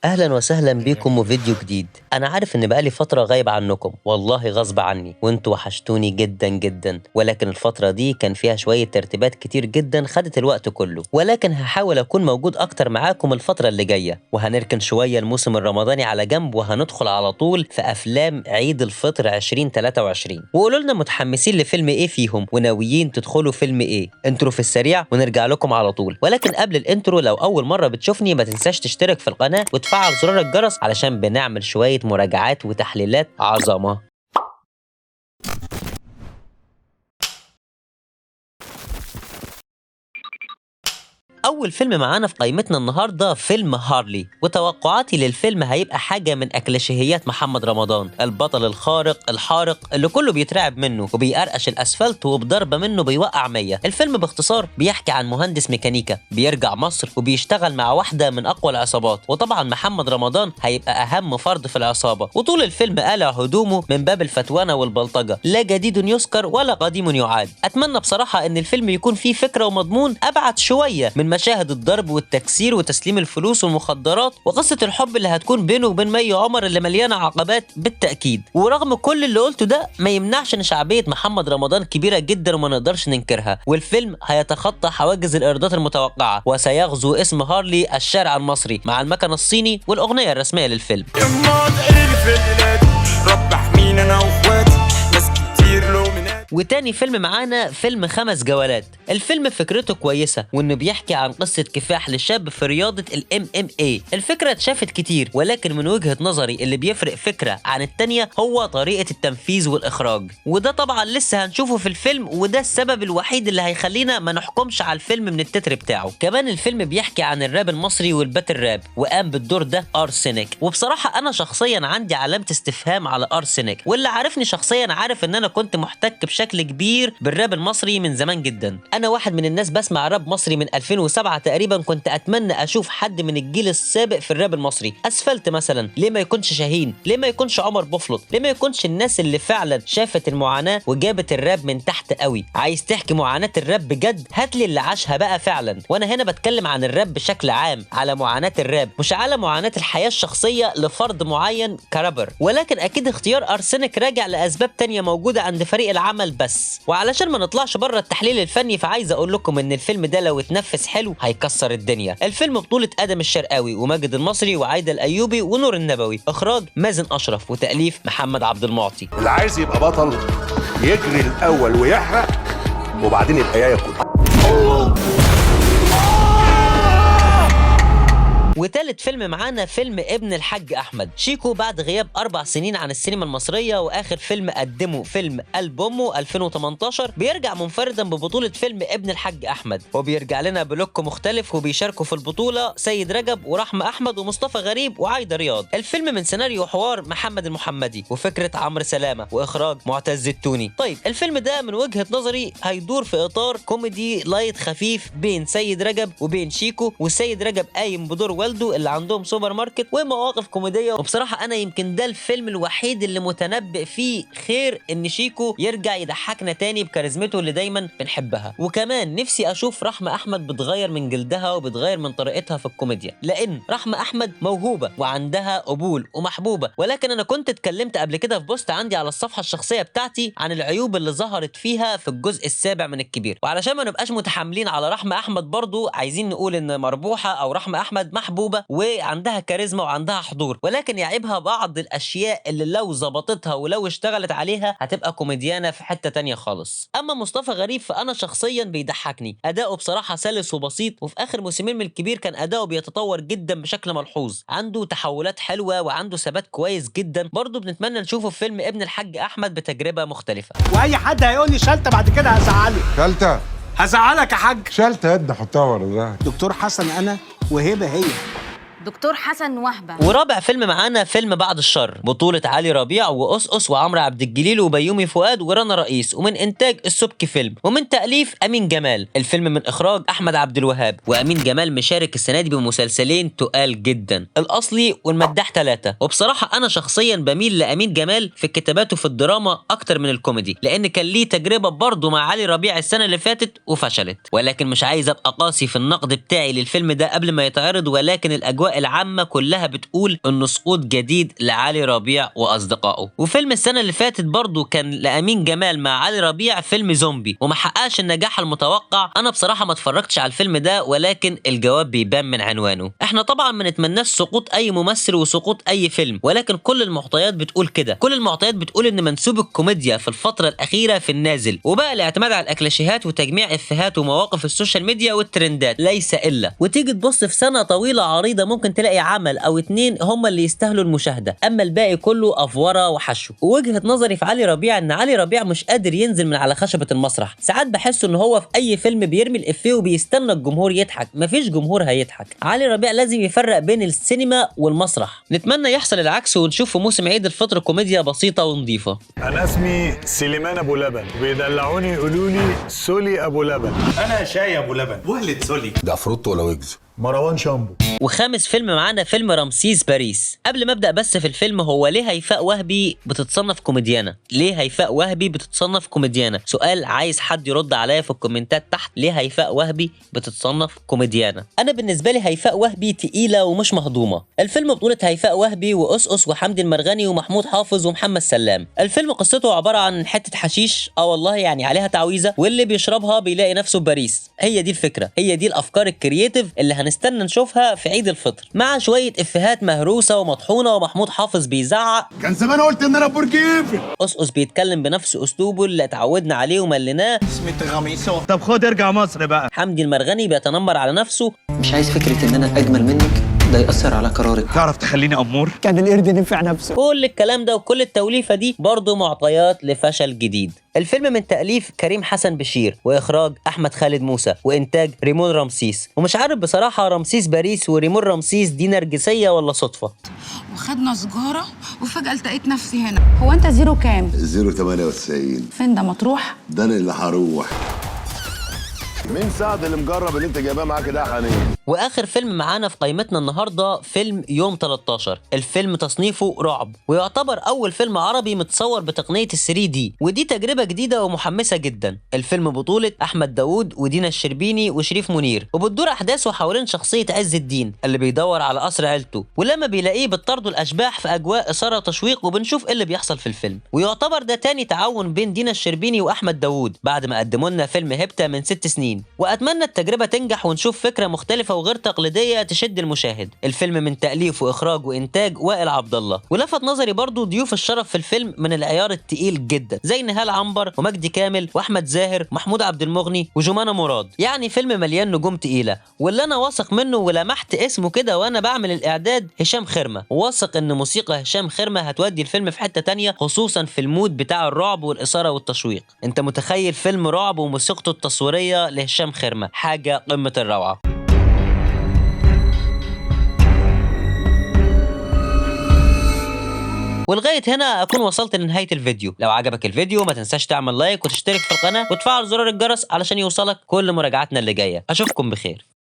اهلا وسهلا بيكم وفيديو جديد. انا عارف ان بقالي فتره غايب عنكم، والله غصب عني، وانتوا وحشتوني جدا جدا، ولكن الفتره دي كان فيها شويه ترتيبات كتير جدا خدت الوقت كله، ولكن هحاول اكون موجود اكتر معاكم الفتره اللي جايه، وهنركن شويه الموسم الرمضاني على جنب وهندخل على طول في افلام عيد الفطر 2023. وقولوا لنا متحمسين لفيلم ايه فيهم وناويين تدخلوا فيلم ايه. انترو في السريع ونرجع لكم على طول، ولكن قبل الانترو لو اول مره بتشوفني ما تنساش تشترك في القناه وتفعل زرار الجرس علشان بنعمل شوية مراجعات وتحليلات عظمة. أول فيلم معانا في قائمتنا النهاردة فيلم هارلي، وتوقعاتي للفيلم هيبقى حاجة من أكلاشيهيات محمد رمضان، البطل الخارق الحارق اللي كله بيترعب منه وبيقرقش الأسفلت وبضربة منه بيوقع 100. الفيلم باختصار بيحكي عن مهندس ميكانيكا بيرجع مصر وبيشتغل مع واحدة من أقوى العصابات، وطبعا محمد رمضان هيبقى أهم فرد في العصابة، وطول الفيلم قالع هدومه من باب الفتوانة والبلطجة، لا جديد يذكر ولا قديم يعاد. أتمنى بصراحة إن الفيلم يكون فيه فكرة ومضمون أبعد شوية من مشاهد الضرب والتكسير وتسليم الفلوس والمخدرات، وقصة الحب اللي هتكون بينه وبين مي عمر اللي مليانة عقبات بالتأكيد. ورغم كل اللي قلته ده ما يمنعش ان شعبية محمد رمضان كبيرة جدا وما نقدرش ننكرها، والفيلم هيتخطى حواجز الإيرادات المتوقعة وسيغزو اسم هارلي الشارع المصري مع المكنة الصيني والأغنية الرسمية للفيلم. رب احمينا انا واخواتي ناس كتير لومنات. وتاني فيلم معانا فيلم 5 جولات. الفيلم فكرته كويسة وانه بيحكي عن قصة كفاح لشاب في رياضة MMA. الفكرة اتشافت كتير، ولكن من وجهة نظري اللي بيفرق فكرة عن التانية هو طريقة التنفيذ والإخراج، وده طبعا لسه هنشوفه في الفيلم، وده السبب الوحيد اللي هيخلينا ما نحكمش على الفيلم من التتر بتاعه. كمان الفيلم بيحكي عن الراب المصري والباتل راب، وقام بالدور ده ارسنك، وبصراحة انا شخصيا عندي علامة استفهام على ارسنك، واللي عارفني شخصيا عارف ان انا كنت محتك بشكل كبير بالراب المصري من زمان جدا. انا واحد من الناس بسمع راب مصري من 2007 تقريبا، كنت اتمنى اشوف حد من الجيل السابق في الراب المصري. اسفلت مثلا، ليه ما يكونش شاهين؟ ليه ما يكونش عمر بوفلوط؟ ليه ما يكونش الناس اللي فعلا شافت المعاناة وجابت الراب من تحت قوي؟ عايز تحكي معاناة الراب بجد؟ هات لي اللي عاشها بقى فعلا. وانا هنا بتكلم عن الراب بشكل عام، على معاناة الراب، مش على معاناة الحياة الشخصية لفرد معين كرابر. ولكن اكيد اختيار ارسنك راجع لاسباب تانية موجودة عند فريق العمل بس. وعلشان ما نطلعش بره التحليل الفني، فعايز اقول لكم ان الفيلم ده لو اتنفس حلو هيكسر الدنيا. الفيلم بطولة ادم الشرقاوي وماجد المصري وعايدة الايوبي ونور النبوي، اخراج مازن اشرف، وتاليف محمد عبد المعطي. اللي عايز يبقى بطل يجري الاول ويحرق وبعدين يبقى ياكل. وتالت فيلم معانا فيلم ابن الحاج احمد. شيكو بعد غياب 4 سنين عن السينما المصريه، واخر فيلم قدمه فيلم قلب امه 2018، بيرجع منفردا ببطوله فيلم ابن الحاج احمد، وبيرجع لنا بلوك مختلف، وبيشاركوا في البطوله سيد رجب ورحمه احمد ومصطفى غريب وعايده رياض. الفيلم من سيناريو وحوار محمد المحمدي، وفكره عمرو سلامه، واخراج معتز التوني. طيب الفيلم ده من وجهه نظري هيدور في اطار كوميدي لايت خفيف بين سيد رجب وبين شيكو، والسيد رجب قايم بدور والده اللي عندهم سوبر ماركت، ومواقف كوميديه. وبصراحه انا يمكن ده الفيلم الوحيد اللي متنبئ فيه خير ان شيكو يرجع يضحكنا تاني بكاريزمته اللي دايما بنحبها. وكمان نفسي اشوف رحمه احمد بتغير من جلدها وبتغير من طريقتها في الكوميديا، لان رحمه احمد موهوبه وعندها قبول ومحبوبه. ولكن انا كنت اتكلمت قبل كده في بوست عندي على الصفحه الشخصيه بتاعتي عن العيوب اللي ظهرت فيها في الجزء السابع من الكبير، وعلشان ما نبقاش متحاملين على رحمه احمد برضو عايزين نقول ان مربوحه او رحمه احمد محبوبه وعندها كاريزما وعندها حضور، ولكن يعيبها بعض الاشياء اللي لو ظبطتها ولو اشتغلت عليها هتبقى كوميديانه في حته تانية خالص. اما مصطفى غريب فانا شخصيا بيضحكني، اداؤه بصراحه سلس وبسيط، وفي اخر موسمين من الكبير كان اداؤه بيتطور جدا بشكل ملحوظ، عنده تحولات حلوه وعنده ثبات كويس جدا. برضه بنتمنى نشوفه في فيلم ابن الحاج احمد بتجربه مختلفه. واي حد هيقول لي شلته بعد كده هزعله. شلته هزعلك يا حاج. شلته يا ابني، حطها ورا ده. دكتور حسن انا وهبه هي. دكتور حسن وهبة. ورابع فيلم معانا فيلم بعد الشر، بطولة علي ربيع وأسقس وعمرو عبد الجليل وبيومي فؤاد ورنا رئيس، ومن إنتاج السبكي فيلم، ومن تأليف أمين جمال. الفيلم من إخراج أحمد عبد الوهاب، وأمين جمال مشارك السنة دي بمسلسلين تقال جدا، الأصلي والمداح 3. وبصراحة أنا شخصيا بميل لأمين جمال في كتاباته في الدراما أكتر من الكوميدي، لأن كان ليه تجربة برضه مع علي ربيع السنة اللي فاتت وفشلت. ولكن مش عايز أبقى قاسي في النقد بتاعي للفيلم ده قبل ما يتعرض، ولكن الأجواء الآراء العامة كلها بتقول إنه سقوط جديد لعلي ربيع وأصدقائه. وفيلم السنة اللي فاتت برضو كان لأمين جمال مع علي ربيع فيلم زومبي وما حققش النجاح المتوقع. أنا بصراحة ما اتفرجتش على الفيلم ده، ولكن الجواب بيبان من عنوانه. احنا طبعا ما نتمناش سقوط أي ممثل وسقوط أي فيلم، ولكن كل المعطيات بتقول كده. كل المعطيات بتقول إن منسوب الكوميديا في الفترة الأخيرة في النازل، وبقى الاعتماد على الأكلاشيهات وتجميع إفيهات ومواقف السوشيال ميديا والترندات ليس إلا. وتيجي تبص في سنة طويلة عريضة ممكن تلاقي عمل أو اتنين هم اللي يستاهلوا المشاهدة، أما الباقي كله أفورة وحشو. ووجهة نظري في علي ربيع إن علي ربيع مش قادر ينزل من على خشبة المسرح. ساعات بحس إن هو في أي فيلم بيرمي الإفيه وبيستنى الجمهور يضحك. مفيش جمهور هيضحك. علي ربيع لازم يفرق بين السينما والمسرح. نتمنى يحصل العكس ونشوف في موسم عيد الفطر كوميديا بسيطة ونظيفة. أنا اسمي سليمان أبو لبن، بيدلعوني يقولوا لي سولي أبو لبن. أنا شاي أبو لبن، وهلة سولي. ده عفروتو ولا ويجز؟ مروان شامبو. وخامس فيلم معانا فيلم رمسيس باريس. قبل ما ابدا بس في الفيلم، هو ليه هيفاء وهبي بتتصنف كوميديانه؟ ليه هيفاء وهبي بتتصنف كوميديانه؟ سؤال عايز حد يرد عليا في الكومنتات تحت. ليه هيفاء وهبي بتتصنف كوميديانه؟ انا بالنسبه لي هيفاء وهبي تقيله ومش مهضومه. الفيلم بطوله هيفاء وهبي وأسأس وحمدي المرغني ومحمود حافظ ومحمد سلام. الفيلم قصته عباره عن حته حشيش، والله يعني عليها تعويذه، واللي بيشربها بيلاقي نفسه في باريس. هي دي الفكره، هي دي الافكار الكرييتيف اللي هنستنى نشوفها في عيد الفطر، مع شويه افيهات مهروسه ومطحونه، ومحمود حافظ بيزعق. كان زمان قلت ان انا برجيفي. أسأس بيتكلم بنفس اسلوبه اللي اتعودنا عليه ومليناه. اسمي تغميسو. طب خد ارجع مصر بقى. حمدي المرغني بيتنمر على نفسه. مش عايز فكرة ان انا اجمل منك ده يأثر على قرارك. تعرف تخليني أمور؟ كان القرد نفع نفسه. كل الكلام ده وكل التوليفه دي برضه معطيات لفشل جديد. الفيلم من تأليف كريم حسن بشير وإخراج أحمد خالد موسى وإنتاج ريمون رمسيس. ومش عارف بصراحة رمسيس باريس وريمون رمسيس دي نرجسية ولا صدفة. وخدنا سجارة وفجأة التقيت نفسي هنا. هو انت زيرو كام؟ 098. فين ده، مطروح؟ ده انا اللي هروح. مين سعد اللي مجرب اللي انت جايباه معاك ده يا حنين؟ واخر فيلم معانا في قائمتنا النهارده فيلم يوم 13. الفيلم تصنيفه رعب، ويعتبر اول فيلم عربي متصور بتقنيه ال3D، ودي تجربه جديده ومحمسه جدا. الفيلم بطوله احمد داوود ودينا الشربيني وشريف منير، وبتدور احداثه حوالين شخصيه عز الدين اللي بيدور على قصر عيلته، ولما بيلاقيه بتطارده الاشباح في اجواء اثاره وتشويق، وبنشوف ايه اللي بيحصل في الفيلم. ويعتبر ده تاني تعاون بين دينا الشربيني واحمد داوود بعد ما قدموا لنا فيلم هيبتا من 6 سنين. واتمنى التجربه تنجح ونشوف فكره مختلفه وغير تقليديه تشد المشاهد. الفيلم من تاليف واخراج وانتاج وائل عبد الله. ولفت نظري برضو ضيوف الشرف في الفيلم من العيار التقيل جدا، زي نهال عنبر ومجدي كامل واحمد زاهر ومحمود عبد المغني وجمانة مراد. يعني فيلم مليان نجوم تقيله، واللي انا واثق منه ولمحت اسمه كده وانا بعمل الاعداد هشام خرمه. واثق ان موسيقى هشام خرمه هتودي الفيلم في حته تانية، خصوصا في المود بتاع الرعب والاثاره والتشويق. انت متخيل فيلم رعب وموسيقته التصويريه لهشام خرمه؟ حاجه قمه الروعه. ولغايه هنا اكون وصلت لنهايه الفيديو. لو عجبك الفيديو ما تنساش تعمل لايك وتشترك في القناه وتفعل زرار الجرس علشان يوصلك كل مراجعاتنا اللي جايه. اشوفكم بخير.